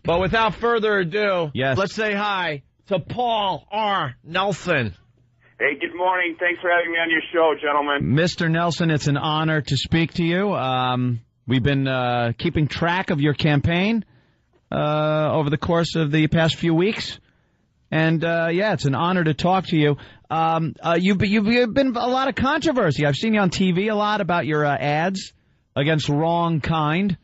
But without further ado, yes, let's say hi to Paul R. Nelson. Hey, good morning. Thanks for having me on your show, gentlemen. Mr. Nelson, it's an honor to speak to you. We've been keeping track of your campaign over the course of the past few weeks. And, it's an honor to talk to you. You've been a lot of controversy. I've seen you on TV a lot about your ads against wrong kind.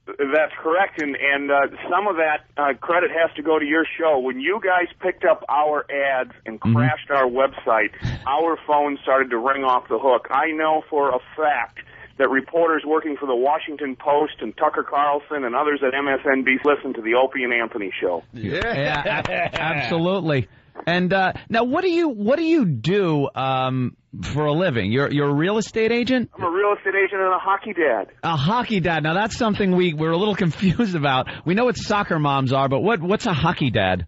That's correct, and some of that credit has to go to your show. When you guys picked up our ads and crashed our website, our phone started to ring off the hook. I know for a fact that reporters working for the Washington Post and Tucker Carlson and others at MSNBC listen to the Opie and Anthony show. Yeah, absolutely. And now, what do you do for a living? You're a real estate agent? I'm a real estate agent and a hockey dad. A hockey dad. Now, that's something we're a little confused about. We know what soccer moms are, but what's a hockey dad?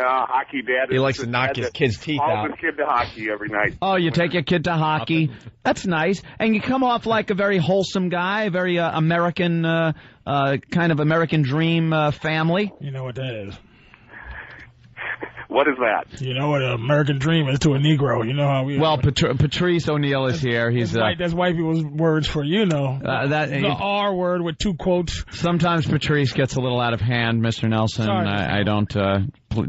Hockey dad. He likes to knock his kid's teeth out. His kid to hockey every night. Oh, you take your kid to hockey. That's nice. And you come off like a very wholesome guy, a very American, kind of American dream family. You know what that is. What is that? You know what an American dream is to a Negro. You know how we... Well, Patrice O'Neill is here. He's that's white people's words for, the R word with two quotes. Sometimes Patrice gets a little out of hand, Mr. Nelson. Sorry, I don't...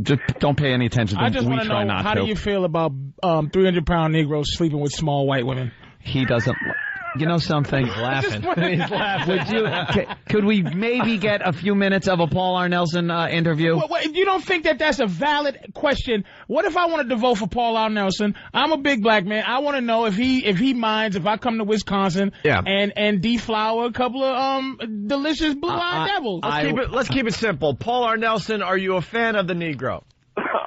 just don't pay any attention. I just want to know, how do you feel about 300-pound Negroes sleeping with small white women? He doesn't... You know something? He's laughing. He's laughing. Could we maybe get a few minutes of a Paul R. Nelson interview? Wait, you don't think that's a valid question? What if I wanted to vote for Paul R. Nelson? I'm a big black man. I want to know if he minds if I come to Wisconsin and deflower a couple of delicious blue-eyed devils. Let's keep it simple. Paul R. Nelson, are you a fan of the Negro?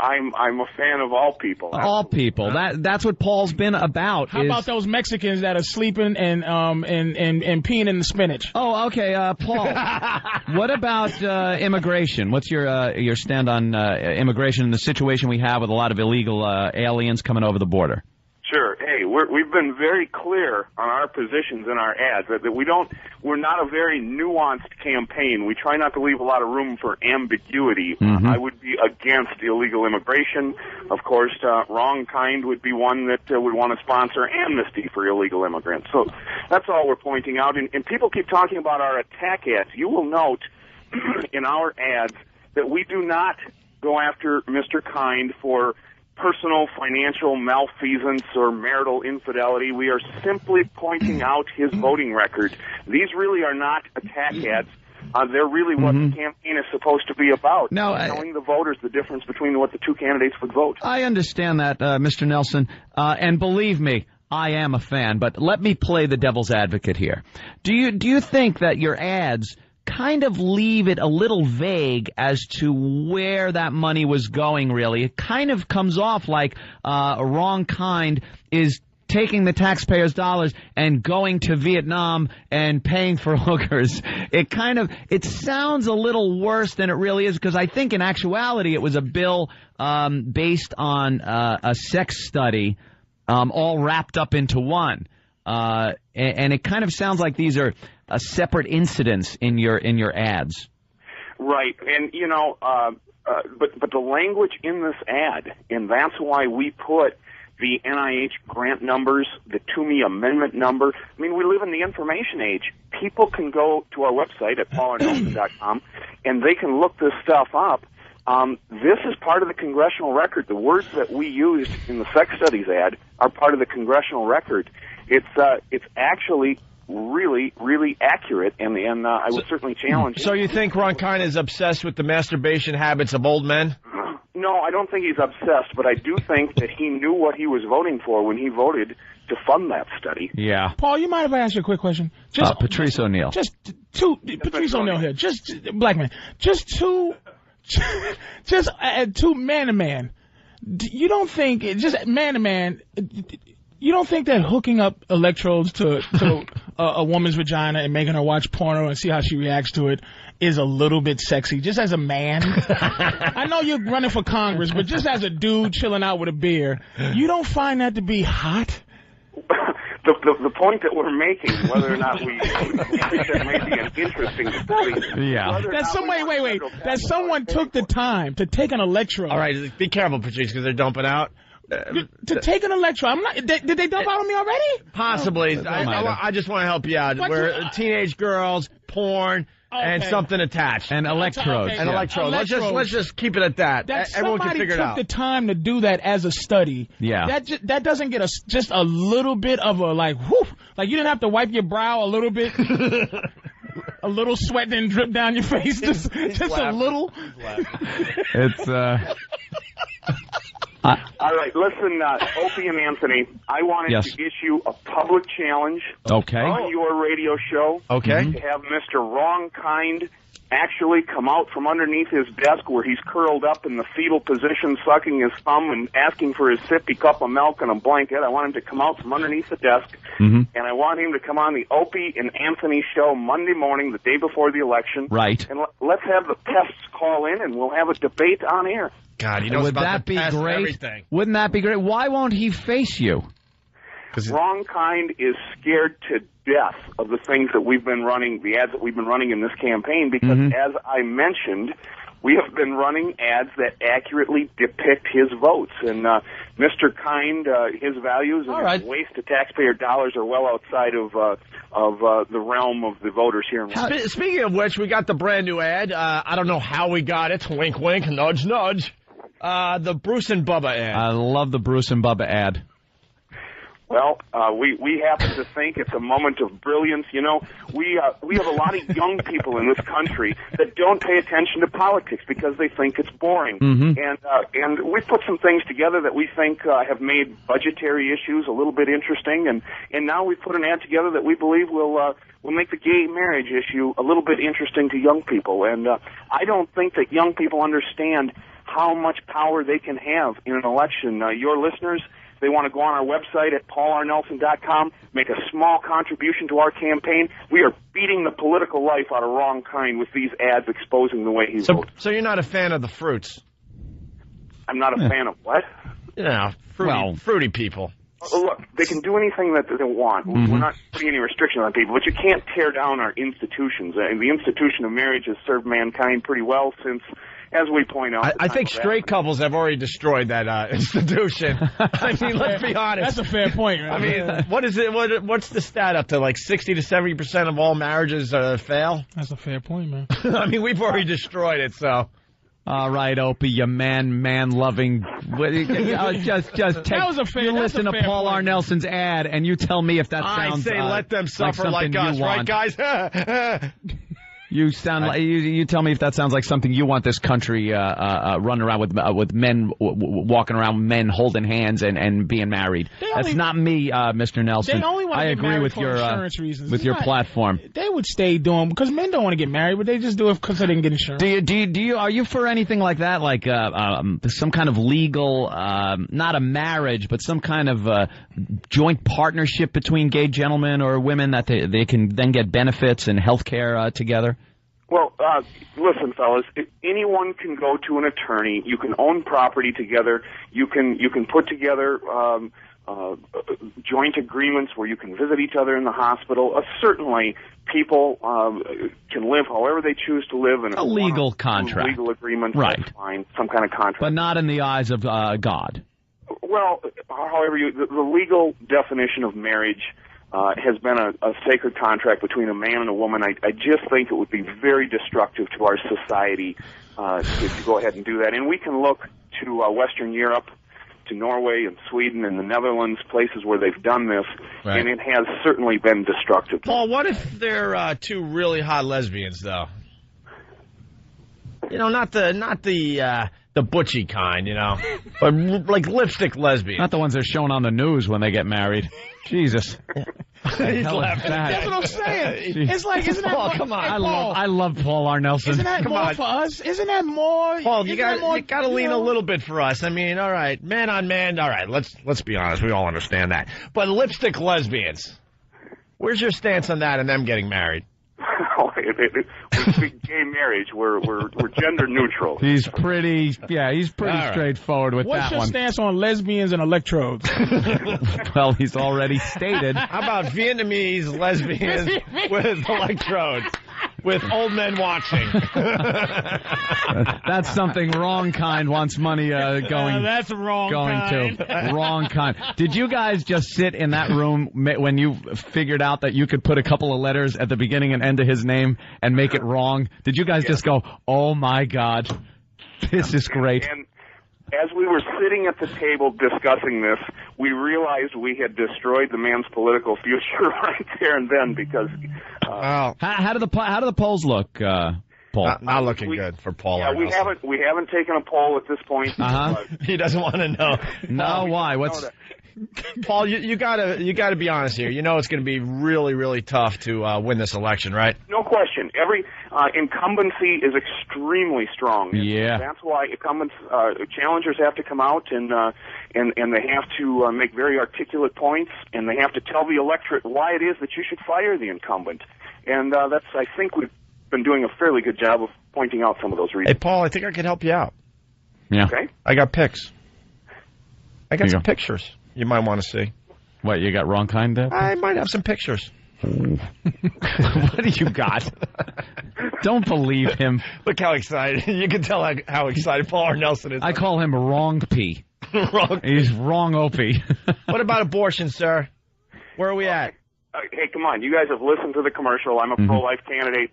I'm a fan of all people. All people. That's what Paul's been about. How about those Mexicans that are sleeping and peeing in the spinach? Oh, okay, Paul. What about immigration? What's your stand on immigration and the situation we have with a lot of illegal aliens coming over the border? Sure. Hey, we've been very clear on our positions in our ads that we're not a very nuanced campaign. We try not to leave a lot of room for ambiguity. I would be against illegal immigration. Of course, wrong kind would be one that would want to sponsor amnesty for illegal immigrants. So that's all we're pointing out. And people keep talking about our attack ads. You will note in our ads that we do not go after Mr. Kind for personal financial malfeasance or marital infidelity. We are simply pointing out his voting record. These really are not attack ads. They're really what the campaign is supposed to be about. Telling the voters the difference between what the two candidates would vote. I understand that, Mr. Nelson, and believe me, I am a fan, but let me play the devil's advocate here. Do you think that your ads kind of leave it a little vague as to where that money was going, really? It kind of comes off like a wrong kind is taking the taxpayers' dollars and going to Vietnam and paying for hookers. It sounds a little worse than it really is, because I think in actuality it was a bill based on a sex study all wrapped up into one. And it kind of sounds like these are separate incidents in your ads. Right, and but the language in this ad, and that's why we put the NIH grant numbers, the To Me amendment number. I mean, we live in the information age. People can go to our website at paularnelson.com, and they can look this stuff up. This is part of the congressional record. The words that we used in the sex studies ad are part of the congressional record. It's actually really, really accurate, and I would certainly challenge. So you think Ron Kind is obsessed with the masturbation habits of old men? No, I don't think he's obsessed, but I do think that he knew what he was voting for when he voted to fund that study. Yeah. Paul, you mind if I ask you a quick question? Patrice O'Neill. Patrice O'Neill here. Just black man. Two man to man. You don't think, just man to man, you don't think that hooking up electrodes to a woman's vagina and making her watch porno and see how she reacts to it is a little bit sexy, just as a man? I know you're running for Congress, but just as a dude chilling out with a beer, you don't find that to be hot? the point that we're making, whether or not we think that may be an interesting study. Yeah. That someone took the time to take an electrode. All right, be careful, Patrice, because they're dumping out. To take an electrode. Did they dump out on me already? Possibly. I just want to help you out. We're teenage girls, porn, and something attached. And electrodes. And electrodes. Let's just keep it at that. Everyone can figure it out. Somebody took the time to do that as a study. Yeah. That doesn't get us just a little bit of a whew. Like you didn't have to wipe your brow a little bit. A little sweat didn't drip down your face. Just a little. It's All right, listen, Opie and Anthony, I wanted to issue a public challenge on your radio show to have Mr. Wrong Kind actually come out from underneath his desk where he's curled up in the fetal position, sucking his thumb and asking for his sippy cup of milk and a blanket. I want him to come out from underneath the desk, and I want him to come on the Opie and Anthony show Monday morning, the day before the election. Right. And let's have the pests call in, and we'll have a debate on air. God, he knows Would about that the be past and great? everything. Wouldn't that be great? Why won't he face you? Wrong Kind is scared to death of the things that we've been running, the ads that we've been running in this campaign, because as I mentioned, we have been running ads that accurately depict his votes. And Mr. Kind, his values and his waste of taxpayer dollars are well outside of the realm of the voters here in Washington. Speaking of which, we got the brand new ad. I don't know how we got it. Wink, wink, nudge, nudge. The Bruce and Bubba ad. I love the Bruce and Bubba ad. Well, we happen to think it's a moment of brilliance. You know, we have a lot of young people in this country that don't pay attention to politics because they think it's boring. And we've put some things together that we think have made budgetary issues a little bit interesting. And now we've put an ad together that we believe will make the gay marriage issue a little bit interesting to young people. And I don't think that young people understand how much power they can have in an election. Your listeners, they want to go on our website at paularnelson.com, make a small contribution to our campaign. We are beating the political life out of Wrong Kind with these ads exposing the way he votes. So you're not a fan of the fruits? I'm not a fan of what? You know, fruity people. Look, they can do anything that they want. We're not putting any restrictions on people, but you can't tear down our institutions. And the institution of marriage has served mankind pretty well since, as we point out. I think straight couples have already destroyed that institution. I mean, let's be honest. That's a fair point, right? I mean, what is it? What's the stat up to? Like 60 to 70% of all marriages fail? That's a fair point, man. I mean, we've already destroyed it, so. All right, Opie, you man-loving. Just you listen to Paul R. Nelson's ad, and you tell me if that sounds. I say let them suffer like us, right, guys? You sound like you tell me if that sounds like something you want this country running around with men walking around, men holding hands and being married. That's not me, Mr. Nelson. They only want to get married with for your insurance reasons. with your platform. They would stay doing because men don't want to get married, but they just do it because they didn't get insurance. Do you are you for anything like that, like some kind of legal, not a marriage, but some kind of joint partnership between gay gentlemen or women that they can then get benefits and health care together? Well, listen, fellas, anyone can go to an attorney. You can own property together. You can put together joint agreements where you can visit each other in the hospital. Certainly, people can live however they choose to live in a legal contract, legal agreement. Right? That's fine, some kind of contract, but not in the eyes of God. Well, however, the legal definition of marriage has been a sacred contract between a man and a woman. I just think it would be very destructive to our society to go ahead and do that. And we can look to Western Europe, to Norway and Sweden and the Netherlands, places where they've done this, and it has certainly been destructive. Paul, what if they're two really hot lesbians, though? You know, not the butchy kind, you know, but like lipstick lesbians. Not the ones that are shown on the news when they get married. Jesus. He's laughing. That's what I'm saying. It's like, isn't that Paul, more, come on. hey, I love Paul R. Nelson. Isn't that more for us? Isn't that more? Paul, you got to lean a little bit for us. I mean, all right, man on man. All right, let's be honest. We all understand that. But lipstick lesbians, where's your stance on that and them getting married? we speak gay marriage. We're gender neutral. He's pretty straightforward with What's that your one. stance on lesbians and electrodes? Well, he's already stated. How about Vietnamese lesbians with electrodes? With old men watching. That's something wrong kind wants money going. That's wrong going kind. to wrong kind. Did you guys just sit in that room when you figured out that you could put a couple of letters at the beginning and end of his name and make it wrong? Did you guys just go, "Oh my God, this is great"? And as we were sitting at the table discussing this, we realized we had destroyed the man's political future right there and then because. How do the polls look, Paul? Not looking good for Paul. Yeah, we haven't taken a poll at this point. He doesn't want to know. No, why? What's Paul? You gotta be honest here. You know it's going to be really, really tough to win this election, right? No question. Every incumbency is extremely strong. Yeah, that's why incumbents, challengers have to come out and they have to make very articulate points, and they have to tell the electorate why it is that you should fire the incumbent. And I think we've been doing a fairly good job of pointing out some of those reasons. Hey, Paul, I think I could help you out. Yeah. Okay. I got pics. I got some pictures you might want to see. What, you got wrong kind of? I might have some pictures. What do you got? Don't believe him. Look how excited. You can tell how excited Paul R. Nelson is. I call him wrong P. Wrong. He's wrong Opie. What about abortion, sir? Where are we at? Hey, come on. You guys have listened to the commercial. I'm a pro-life candidate.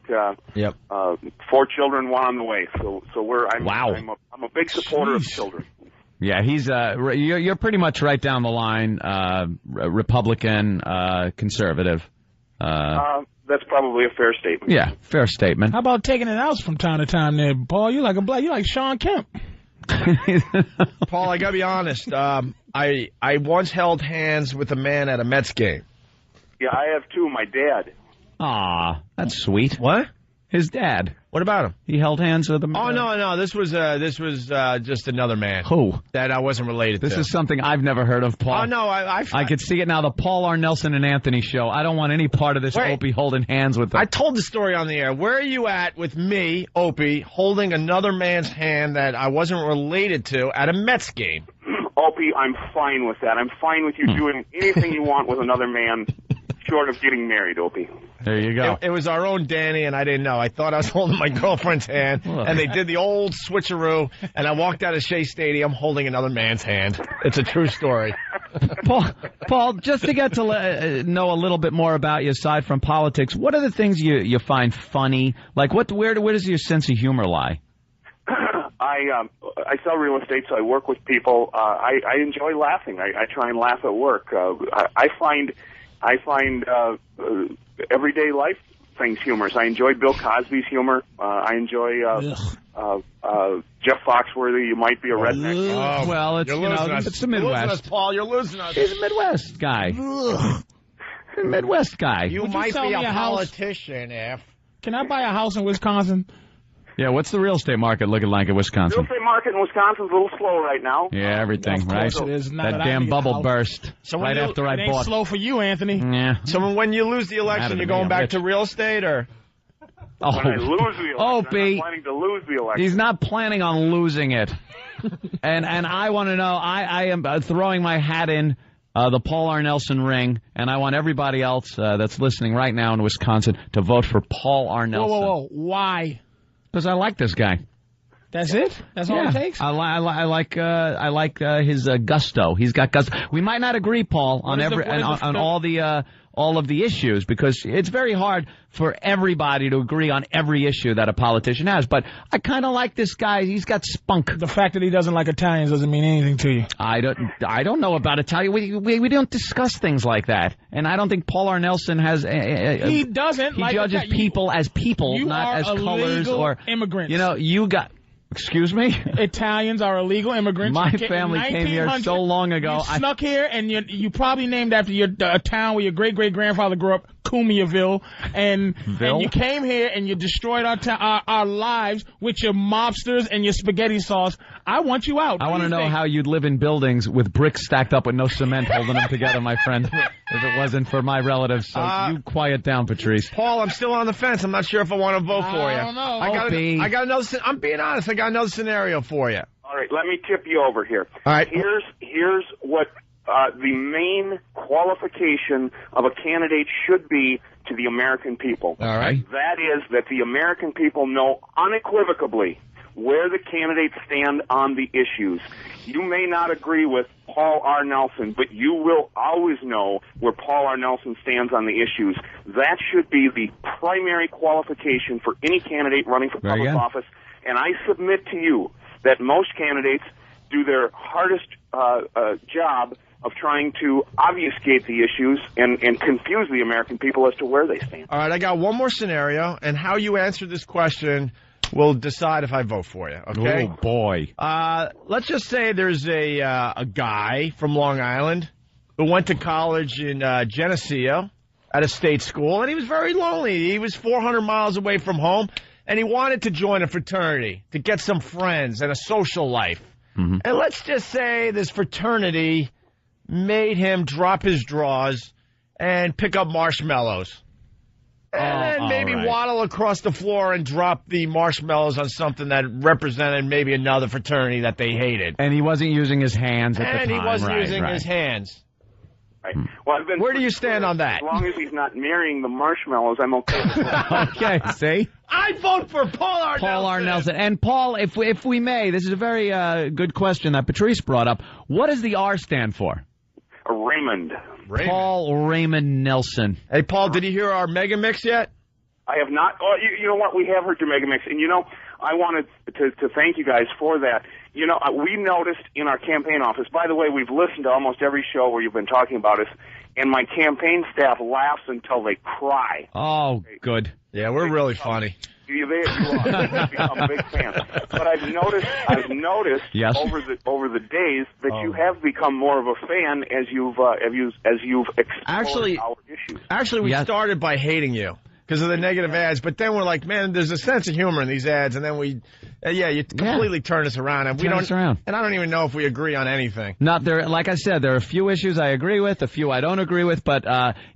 Yep. 4 children, 1 on the way. So Wow. I'm a big supporter of children. Yeah, he's you're pretty much right down the line, Republican, conservative. That's probably a fair statement. Yeah, fair statement. How about taking it out from time to time there, Paul? You like Sean Kemp. Paul, I gotta be honest. I once held hands with a man at a Mets game. Yeah, I have too. My dad. Aw, that's sweet. What? His dad. What about him? He held hands with him. Oh no, this was just another man. Who? That I wasn't related to. This is something I've never heard of, Paul. Oh no, I could see it now. The Paul R. Nelson and Anthony show. I don't want any part of this. Wait. Opie holding hands with them. I told the story on the air. Where are you at with me, Opie, holding another man's hand that I wasn't related to at a Mets game? Opie, I'm fine with that. I'm fine with you doing anything you want with another man, short of getting married, Opie. There you go. It was our own Danny, and I didn't know. I thought I was holding my girlfriend's hand, and they did the old switcheroo, and I walked out of Shea Stadium holding another man's hand. It's a true story. Paul, just to get to know a little bit more about you aside from politics, what are the things you find funny? Like, where does your sense of humor lie? I sell real estate, so I work with people. I enjoy laughing. I try and laugh at work. I find everyday life things humorous. I enjoy Bill Cosby's humor. I enjoy Jeff Foxworthy. You might be a redneck. Oh, well, it's it's the Midwest. You're losing us, Paul. You're losing us. He's a Midwest guy. He's a Midwest guy. You Would you might sell be me a a house? politician, F. Can I buy a house in Wisconsin? Yeah, what's the real estate market looking like in Wisconsin? Real estate market in Wisconsin's a little slow right now. Yeah, everything, Of right? course it is. Now That that I damn need a bubble house. burst So when right you- after I It ain't bought. slow for you, Anthony. Yeah. So when you lose the election, Matter you're to me, going I'm back rich. to real estate, or? Oh, When I lose the election, Opie. I'm not planning to lose the election. He's not planning on losing it. and I want to know, I am throwing my hat in the Paul R. Nelson ring, and I want everybody else that's listening right now in Wisconsin to vote for Paul R. Nelson. Whoa. Why? Because I like this guy. That's it? That's all it takes? I like his gusto. He's got gusto. We might not agree, Paul, on all of the issues, because it's very hard for everybody to agree on every issue that a politician has. But I kind of like this guy. He's got spunk. The fact that he doesn't like Italians doesn't mean anything to you. I don't know about Italian. We don't discuss things like that. And I don't think Paul R. Nelson has. He doesn't. He like judges people as people, you not are as colors illegal or immigrants. You know, you got. Excuse me? Italians are illegal immigrants. My You came- family in came here 1900, so long ago. You snuck here, and you probably named after a town where your great-great-grandfather grew up, Cumiaville, and you came here and you destroyed our lives with your mobsters and your spaghetti sauce. I want you out. I want to know how you'd live in buildings with bricks stacked up with no cement holding them together, my friend, if it wasn't for my relatives. So you quiet down, Patrice. Paul, I'm still on the fence. I'm not sure if I want to vote for you. I don't know. I got another. I'm being honest. I got another scenario for you. All right, let me tip you over here. All right. Here's what the main qualification of a candidate should be to the American people. All right. That is that the American people know unequivocally where the candidates stand on the issues. You may not agree with Paul R. Nelson, but you will always know where Paul R. Nelson stands on the issues. That should be the primary qualification for any candidate running for public office. And I submit to you that most candidates do their hardest job of trying to obfuscate the issues and confuse the American people as to where they stand. All right, I got one more scenario, and how you answer this question will decide if I vote for you, okay? Oh, boy. Let's just say there's a guy from Long Island who went to college in Geneseo at a state school, and he was very lonely. He was 400 miles away from home, and he wanted to join a fraternity to get some friends and a social life. Mm-hmm. And let's just say this fraternity made him drop his drawers and pick up marshmallows. And then maybe waddle across the floor and drop the marshmallows on something that represented maybe another fraternity that they hated. And he wasn't using his hands at the time. And he wasn't using his hands. Right. Well, where do you stand on that? As long as he's not marrying the marshmallows, I'm okay with that. Okay, see? I vote for Paul R. Nelson. Paul R. Nelson. And, Paul, if we may, this is a very good question that Patrice brought up. What does the R stand for? Raymond. Paul Raymond Nelson. Hey, Paul, did you hear our Mega Mix yet? I have not. Oh, you know what? We have heard your Mega Mix. And, I wanted to thank you guys for that. We noticed in our campaign office, by the way, we've listened to almost every show where you've been talking about us, and my campaign staff laughs until they cry. Oh, good. Yeah, we're really funny. You are. You've become big fans. But I've noticed yes. over the days that you have become more of a fan as you've explored our issues. Actually, we started by hating you because of the negative ads, but then we're like, man, there's a sense of humor in these ads, and then you completely turn us around, and and I don't even know if we agree on anything. Not there, like I said, there are a few issues I agree with, a few I don't agree with, but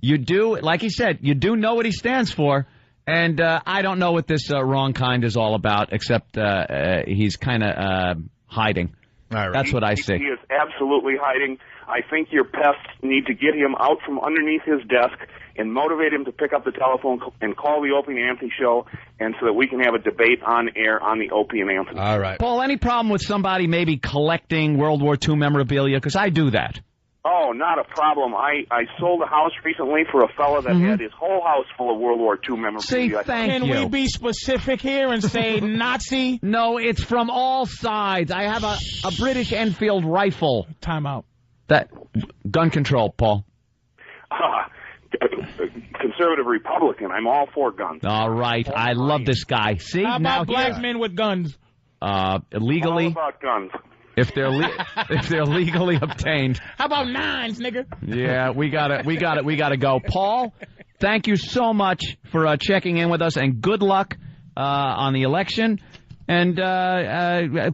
you do, like he said, you do know what he stands for. And I don't know what this wrong kind is all about, except he's kind of hiding. All right. That's what I see. He is absolutely hiding. I think your pests need to get him out from underneath his desk and motivate him to pick up the telephone and call the Opie and Anthony show, and so that we can have a debate on air on the Opie and Anthony show. All right. Paul, any problem with somebody maybe collecting World War II memorabilia? Because I do that. Oh, not a problem. I sold a house recently for a fella that had his whole house full of World War II memorabilia. See, thank you. Can we be specific here and say Nazi? No, it's from all sides. I have a British Enfield rifle. Time out. That gun control, Paul. Conservative Republican. I'm all for guns. All right. I love this guy. See? How about black men with guns? Illegally. All about guns. If they're legally obtained. How about nines, nigga? Yeah, we gotta go. Paul, thank you so much for checking in with us, and good luck on the election. And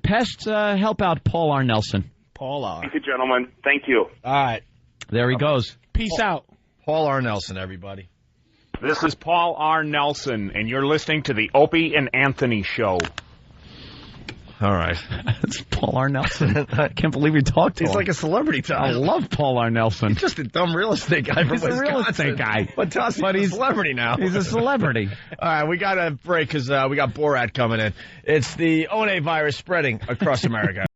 pests, help out Paul R. Nelson. Paul R. Thank you, gentlemen. Thank you. All right. There he goes. Peace out. Paul R. Nelson, everybody. This is Paul R. Nelson, and you're listening to the Opie and Anthony Show. All right. It's Paul R. Nelson. I can't believe you talked to him. He's like a celebrity, Tom. I love Paul R. Nelson. He's just a dumb real estate guy from Wisconsin. He's a real estate guy. But he's a celebrity now. He's a celebrity. All right, we got to break because we got Borat coming in. It's the One virus spreading across America.